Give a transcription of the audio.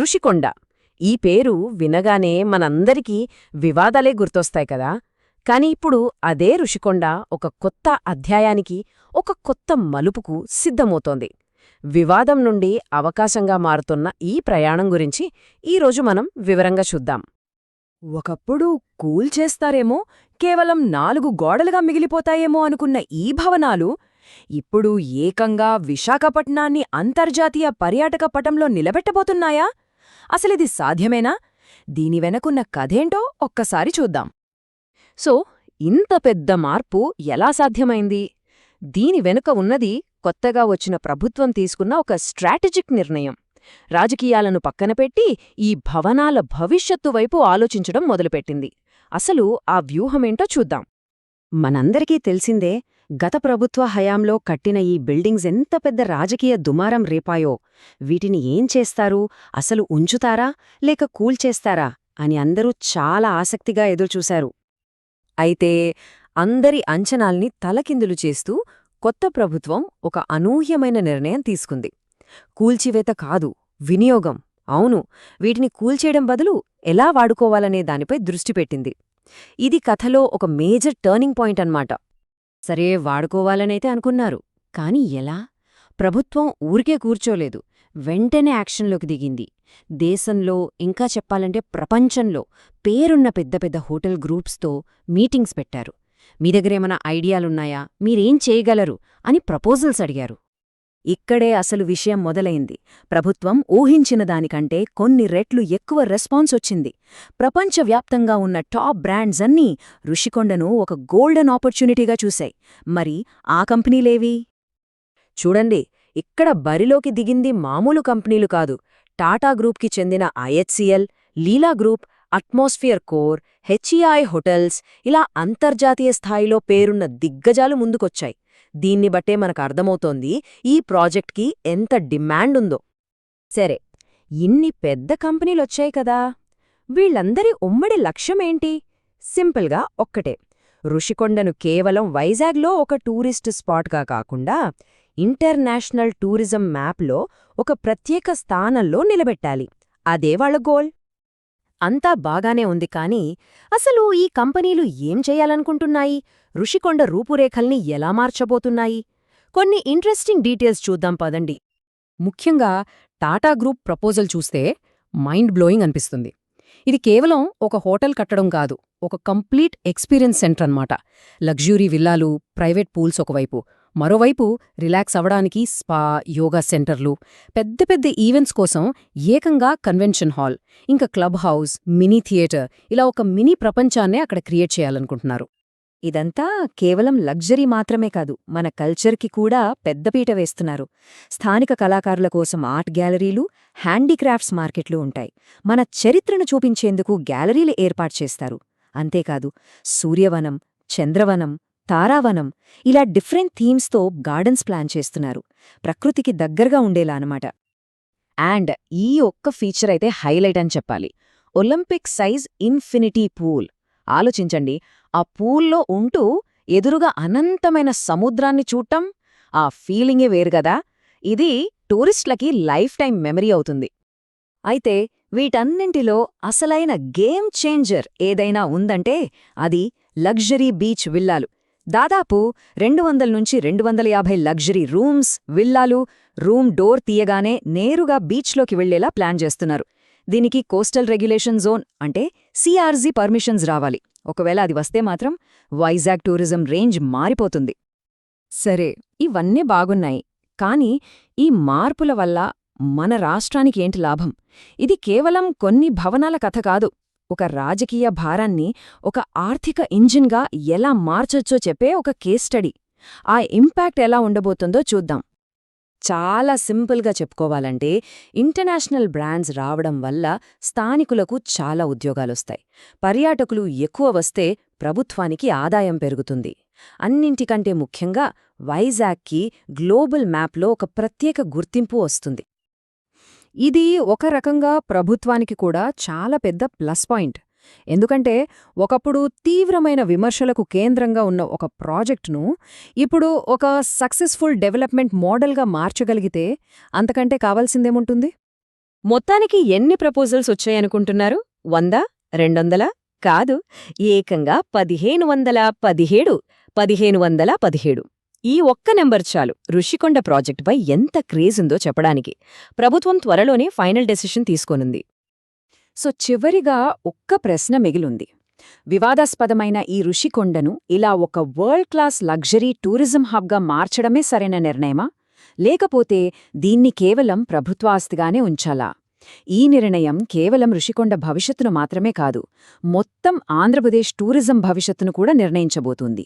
ఋషికొండ. ఈ పేరు వినగానే మనందరికీ వివాదాలే గుర్తొస్తాయి కదా. కాని ఇప్పుడు అదే ఋషికొండ ఒక కొత్త అధ్యాయానికి, ఒక కొత్త మలుపుకు సిద్ధమవుతోంది. వివాదం నుండి అవకాశంగా మారుతున్న ఈ ప్రయాణం గురించి ఈరోజు మనం వివరంగా చూద్దాం. ఒకప్పుడు కూల్చేస్తారేమో, కేవలం 4 గోడలుగా మిగిలిపోతాయేమో అనుకున్న ఈ భవనాలు ఇప్పుడు ఏకంగా విశాఖపట్నాన్ని అంతర్జాతీయ పర్యాటక పటంలో నిలబెట్టబోతున్నాయా? అసలిది సాధ్యమేనా? దీని వెనకున్న కథేంటో ఒక్కసారి చూద్దాం. సో, ఇంత పెద్ద మార్పు ఎలా సాధ్యమైంది? దీని వెనుక ఉన్నది కొత్తగా వచ్చిన ప్రభుత్వం తీసుకున్న ఒక స్ట్రాటజిక్ నిర్ణయం. రాజకీయాలను పక్కనపెట్టి ఈ భవనాల భవిష్యత్తు వైపు ఆలోచించడం మొదలుపెట్టింది. అసలు ఆ వ్యూహమేంటో చూద్దాం. మనందరికీ తెలిసిందే, గత ప్రభుత్వ హయాంలో కట్టిన ఈ బిల్డింగ్స్ ఎంత పెద్ద రాజకీయ దుమారం రేపాయో. వీటిని ఏం చేస్తారు, అసలు ఉంచుతారా లేక కూల్చేస్తారా అని అందరూ చాలా ఆసక్తిగా ఎదురుచూశారు. అయితే అందరి అంచనాల్ని తలకిందులు చేస్తూ కొత్త ప్రభుత్వం ఒక అనూహ్యమైన నిర్ణయం తీసుకుంది. కూల్చివేత కాదు, వినియోగం. అవును, వీటిని కూల్చేయడం బదులు ఎలా వాడుకోవాలనే దానిపై దృష్టి పెట్టింది. ఇది కథలో ఒక మేజర్ టర్నింగ్ పాయింట్ అన్నమాట. సరే, వాడుకోవాలనైతే అనుకున్నారు, కాని ఎలా? ప్రభుత్వం ఊరికే కూర్చోలేదు, వెంటనే యాక్షన్లోకి దిగింది. దేశంలో, ఇంకా చెప్పాలంటే ప్రపంచంలో పేరున్న పెద్ద పెద్ద హోటల్ గ్రూప్స్తో మీటింగ్స్ పెట్టారు. మీ దగ్గరేమైనా ఐడియాలున్నాయా, మీరేం చేయగలరు అని ప్రపోజల్స్ అడిగారు. ఇక్కడే అసలు విషయం మొదలైంది. ప్రభుత్వం ఊహించిన దానికంటే కొన్ని రెట్లు ఎక్కువ రెస్పాన్స్ వచ్చింది. ప్రపంచవ్యాప్తంగా ఉన్న టాప్ బ్రాండ్స్ అన్నీ ఋషికొండను ఒక గోల్డెన్ ఆపర్చునిటీగా చూశాయి. మరి ఆ కంపెనీలేవి? చూడండి, ఇక్కడ బరిలోకి దిగింది మామూలు కంపెనీలు కాదు. టాటా గ్రూప్కి చెందిన ఐహెచ్సిఎల్, లీలా గ్రూప్, అట్మాస్ఫియర్ కోర్, హెచ్ఈఐ హోటల్స్, ఇలా అంతర్జాతీయ స్థాయిలో పేరున్న దిగ్గజాలు ముందుకొచ్చాయి. దీన్ని బట్టే మనకు అర్థమవుతోంది ఈ ప్రాజెక్ట్కి ఎంత డిమాండ్ ఉందో. సరే, ఇన్ని పెద్ద కంపెనీలొచ్చాయి కదా, వీళ్లందరి ఉమ్మడి లక్ష్యమేంటి? సింపుల్గా ఒక్కటే, ఋషికొండను కేవలం వైజాగ్లో ఒక టూరిస్ట్ స్పాట్గా కాకుండా ఇంటర్నేషనల్ టూరిజం మ్యాప్లో ఒక ప్రత్యేక స్థానంలో నిలబెట్టాలి. అదే వాళ్ల గోల్. అంతా బాగానే ఉంది, కానీ అసలు ఈ కంపెనీలు ఏం చేయాలనుకుంటున్నాయి? ఋషికొండ రూపురేఖల్ని ఎలా మార్చబోతున్నాయి? కొన్ని ఇంట్రెస్టింగ్ డీటెయిల్స్ చూద్దాం పదండి. ముఖ్యంగా టాటా గ్రూప్ ప్రపోజల్ చూస్తే మైండ్ బ్లోయింగ్ అనిపిస్తుంది. ఇది కేవలం ఒక హోటల్ కట్టడం కాదు, ఒక కంప్లీట్ ఎక్స్పీరియన్స్ సెంటర్ అన్నమాట. లగ్జరీ విల్లాలు, ప్రైవేట్ పూల్స్ ఒకవైపు, మరోవైపు రిలాక్స్ అవడానికి స్పా, యోగా సెంటర్లు, పెద్ద పెద్ద ఈవెంట్స్ కోసం ఏకంగా కన్వెన్షన్ హాల్, ఇంకా క్లబ్ హౌస్, మినీ థియేటర్, ఇలా ఒక మినీ ప్రపంచాన్నే అక్కడ క్రియేట్ చేయాలనుకుంటున్నారు. ఇదంతా కేవలం లగ్జరీ మాత్రమే కాదు, మన కల్చర్కి కూడా పెద్దపీట వేస్తున్నారు. స్థానిక కళాకారుల కోసం ఆర్ట్ గ్యాలరీలు, హ్యాండీక్రాఫ్ట్స్ మార్కెట్లు ఉంటాయి. మన చరిత్రను చూపించేందుకు గ్యాలరీలు ఏర్పాటు చేస్తారు. అంతేకాదు, సూర్యవనం, చంద్రవనం, తారావనం, ఇలా డిఫరెంట్ థీమ్స్తో గార్డెన్స్ ప్లాన్ చేస్తున్నారు. ప్రకృతికి దగ్గరగా ఉండేలా అనమాట. అండ్ ఈ ఒక్క ఫీచర్ అయితే హైలైట్ అని చెప్పాలి, ఒలింపిక్ సైజ్ ఇన్ఫినిటీ పూల్. ఆలోచించండి, ఆ పూల్లో ఉంటూ ఎదురుగా అనంతమైన సముద్రాన్ని చూడటం, ఆ ఫీలింగే వేరుగదా. ఇది టూరిస్టులకి లైఫ్ టైం మెమరీ అవుతుంది. అయితే వీటన్నింటిలో అసలైన గేమ్ చేంజర్ ఏదైనా ఉందంటే అది లగ్జరీ బీచ్ విల్లాలు. దాదాపు 200 నుంచి 250 లగ్జరీ రూమ్స్, విల్లాలు రూమ్ డోర్ తీయగానే నేరుగా బీచ్లోకి వెళ్లేలా ప్లాన్ చేస్తున్నారు. దీనికి కోస్టల్ రెగ్యులేషన్ జోన్ అంటే సిఆర్జీ పర్మిషన్స్ రావాలి. ఒకవేళ అది వస్తే మాత్రం వైజాగ్ టూరిజం రేంజ్ మారిపోతుంది. సరే, ఇవన్నీ బాగున్నాయి, కానీ ఈ మార్పుల వల్ల మన రాష్ట్రానికి ఏంటి లాభం? ఇది కేవలం కొన్ని భవనాల కథ కాదు, ఒక రాజకీయ భారాన్ని ఒక ఆర్థిక ఇంజిన్గా ఎలా మార్చొచ్చో చెప్పే ఒక కేస్ స్టడీ. ఆ ఇంపాక్ట్ ఎలా ఉండబోతుందో చూద్దాం. చాలా సింపుల్గా చెప్పుకోవాలంటే, ఇంటర్నేషనల్ బ్రాండ్స్ రావడం వల్ల స్థానికులకు చాలా ఉద్యోగాలొస్తాయి. పర్యాటకులు ఎక్కువ వస్తే ప్రభుత్వానికి ఆదాయం పెరుగుతుంది. అన్నింటికంటే ముఖ్యంగా వైజాగ్కి గ్లోబల్ మ్యాప్లో ఒక ప్రత్యేక గుర్తింపు వస్తుంది. ఇది ఒక రకంగా ప్రభుత్వానికి కూడా చాలా పెద్ద ప్లస్ పాయింట్. ఎందుకంటే ఒకప్పుడు తీవ్రమైన విమర్శలకు కేంద్రంగా ఉన్న ఒక ప్రాజెక్టును ఇప్పుడు ఒక సక్సెస్ఫుల్ డెవలప్మెంట్ మోడల్గా మార్చగలిగితే అంతకంటే కావాల్సిందేముంటుంది? మొత్తానికి ఎన్ని ప్రపోజల్స్ వచ్చాయనుకుంటున్నారు? 100? 200? కాదు, ఏకంగా 1517. 1517. ఈ ఒక్క నెంబర్ చాలు ఋషికొండ ప్రాజెక్టుపై ఎంత క్రేజుందో చెప్పడానికి. ప్రభుత్వం త్వరలోనే ఫైనల్ డెసిషన్ తీసుకోనుంది. సో చివరిగా ఒక్క ప్రశ్న మిగిలుంది. వివాదాస్పదమైన ఈ ఋషికొండను ఇలా ఒక వరల్డ్ క్లాస్ లగ్జరీ టూరిజం హబ్గా మార్చడమే సరైన నిర్ణయమా? లేకపోతే దీన్ని కేవలం ప్రభుత్వాస్తిగానే ఉంచాలా? ఈ నిర్ణయం కేవలం ఋషికొండ భవిష్యత్తును మాత్రమే కాదు, మొత్తం ఆంధ్రప్రదేశ్ టూరిజం భవిష్యత్తును కూడా నిర్ణయించబోతుంది.